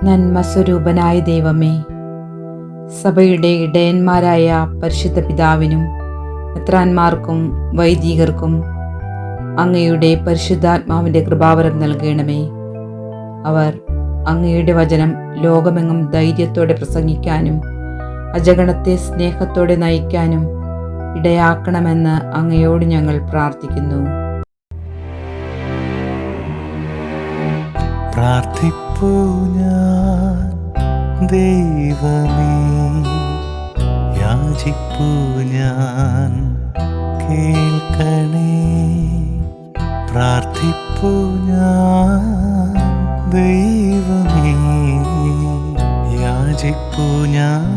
നന്മസ്വരൂപനായ ദൈവമേ, സഭയുടെ ഇടയന്മാരായ പരിശുദ്ധ പിതാവിനും മെത്രാന്മാർക്കും വൈദികർക്കും അങ്ങയുടെ പരിശുദ്ധാത്മാവിൻ്റെ കൃപാവരം നൽകണമേ. അവർ അങ്ങയുടെ വചനം ലോകമെങ്ങും ധൈര്യത്തോടെ പ്രസംഗിക്കാനും അജഗണത്തെ സ്നേഹത്തോടെ നയിക്കാനും ഇടയാക്കണമെന്ന് അങ്ങയോട് ഞങ്ങൾ പ്രാർത്ഥിക്കുന്നു. പ്രാർത്ഥിപ്പൂ ഞാൻ ദൈവമേ, യാചിപ്പൂ ഞാൻ കേൾക്കണേ. പ്രാർത്ഥിപ്പൂ ഞാൻ ദൈവമേ, യാചിപ്പൂ ഞാൻ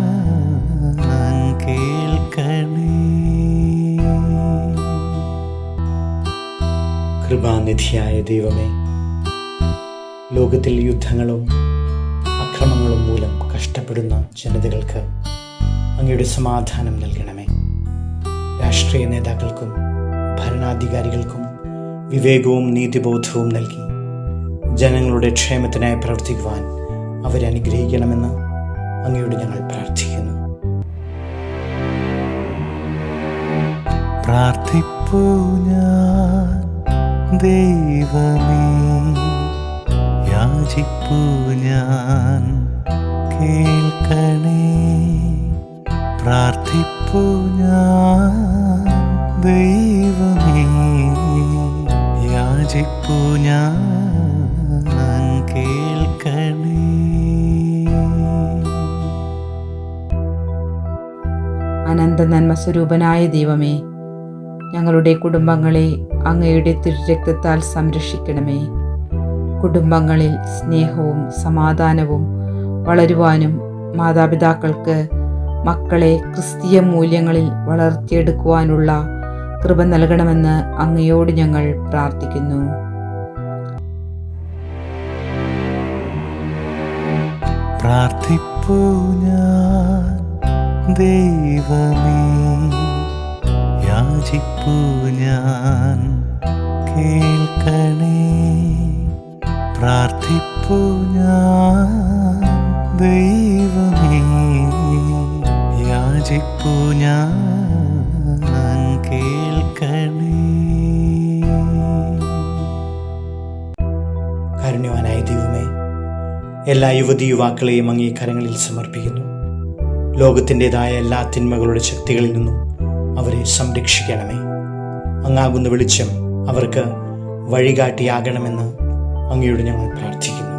കേൾക്കണേ. കൃപാനിധിയായ ദൈവമേ, ലോകത്തിൽ യുദ്ധങ്ങളും അക്രമങ്ങളും മൂലം കഷ്ടപ്പെടുന്ന ജനതകൾക്ക് അങ്ങയുടെ സമാധാനം നൽകണമേ. രാഷ്ട്രീയ നേതാക്കൾക്കും ഭരണാധികാരികൾക്കും വിവേകവും നീതിബോധവും നൽകി ജനങ്ങളുടെ ക്ഷേമത്തിനായി പ്രവർത്തിക്കുവാൻ അവരെ അനുഗ്രഹിക്കണമെന്ന് അങ്ങയോട് ഞങ്ങൾ പ്രാർത്ഥിക്കുന്നു. പ്രാർത്ഥിപ്പൂ ഞാൻ ദൈവമേ, യാചിപ്പൂ ഞാൻ കേൾക്കണേ. പ്രാർത്ഥിപ്പൂ ഞാൻ ദൈവമേ, യാചിപ്പൂ ഞാൻ കേൾക്കണേ. അനന്ത നന്മസ്വരൂപനായ ദൈവമേ, ഞങ്ങളുടെ കുടുംബങ്ങളെ അങ്ങയുടെ തിരുരക്തത്താൽ സംരക്ഷിക്കണമേ. കുടുംബങ്ങളിൽ സ്നേഹവും സമാധാനവും വളരുവാനും മാതാപിതാക്കൾക്ക് മക്കളെ ക്രിസ്തീയ മൂല്യങ്ങളിൽ വളർത്തിയെടുക്കുവാനുള്ള കൃപ നൽകണമെന്ന് അങ്ങയോട് ഞങ്ങൾ പ്രാർത്ഥിക്കുന്നു. പ്രാർത്ഥിപ്പൂ ഞാൻ ദൈവമേ, യാചിപ്പൂ ഞാൻ കേൾക്കണേ. പ്രാർത്ഥിപ്പൂ ഞാൻ ദൈവമേ, യാചിപ്പൂ ഞാൻ കേൾക്കണേ. കാരുണ്യവാനായ ദൈവമേ, എല്ലാ യുവതി യുവാക്കളെയും അങ്ങേ കരങ്ങളിൽ സമർപ്പിക്കുന്നു. ലോകത്തിൻ്റെതായ എല്ലാ തിന്മകളുടെ ശക്തികളിൽ നിന്നും അവരെ സംരക്ഷിക്കണമേ. അങ്ങാകുന്ന വെളിച്ചം അവർക്ക് വഴികാട്ടിയാകണമെന്ന് അങ്ങയോട് ഞങ്ങൾ പ്രാർത്ഥിക്കുന്നു.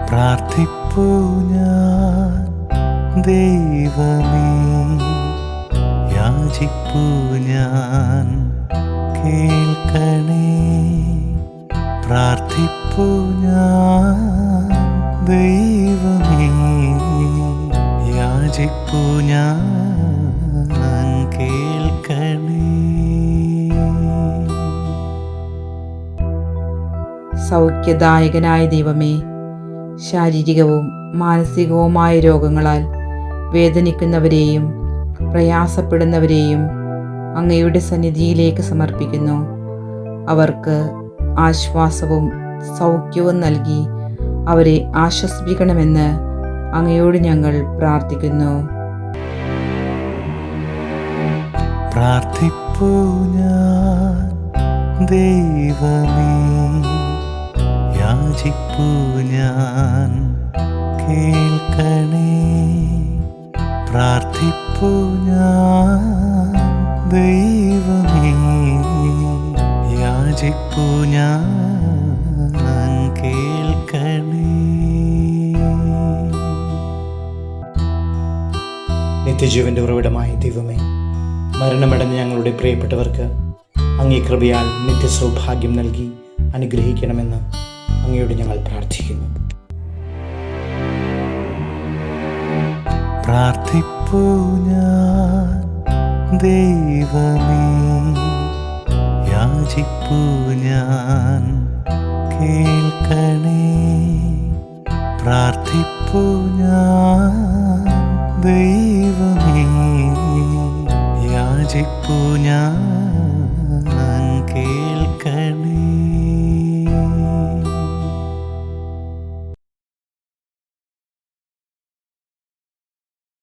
പ്രാർത്ഥിപ്പൂ ഞാൻ ദൈവമേ, യാചിപ്പൂ ഞാൻ കേൾക്കണേ. പ്രാർത്ഥിപ്പൂ ഞാൻ ദൈവമേ, യാചിപ്പൂ ഞാൻ കേൾക്കണേ. സൗഖ്യദായകനായ ദൈവമേ, ശാരീരികവും മാനസികവുമായ രോഗങ്ങളാൽ വേദനിക്കുന്നവരെയും പ്രയാസപ്പെടുന്നവരെയും അങ്ങയുടെ സന്നിധിയിലേക്ക് സമർപ്പിക്കുന്നു. അവർക്ക് ആശ്വാസവും സൗഖ്യവും നൽകി അവരെ ആശ്വസിപ്പിക്കണമെന്ന് അങ്ങയോട് ഞങ്ങൾ പ്രാർത്ഥിക്കുന്നു. പ്രാർത്ഥിപ്പൂ ഞാൻ ദൈവമേ, യാചിപ്പൂ ഞാൻ കേൾക്കണേ. പ്രാർത്ഥിപ്പൂ ഞാൻ ദൈവമേ, യാചിപ്പൂ ഞാൻ കേൾക്കണേ. നിത്യജീവന്റെ ഉറവിടമായ ദൈവമേ, മരണമടഞ്ഞ ഞങ്ങളുടെ പ്രിയപ്പെട്ടവർക്ക് അങ്ങേ കൃപയാൽ നിത്യസൗഭാഗ്യം നൽകി അനുഗ്രഹിക്കണമെന്ന് അങ്ങയോട് ഞങ്ങൾ പ്രാർത്ഥിക്കുന്നു. പ്രാർത്ഥിപ്പൂ ഞാൻ ദൈവമേ, യാചിപ്പൂ ഞാൻ കേൾക്കണേ. പ്രാർത്ഥിപ്പൂ ഞാൻ ദൈവമേ, യാചിപ്പൂ ഞാൻ കേൾക്കണേ.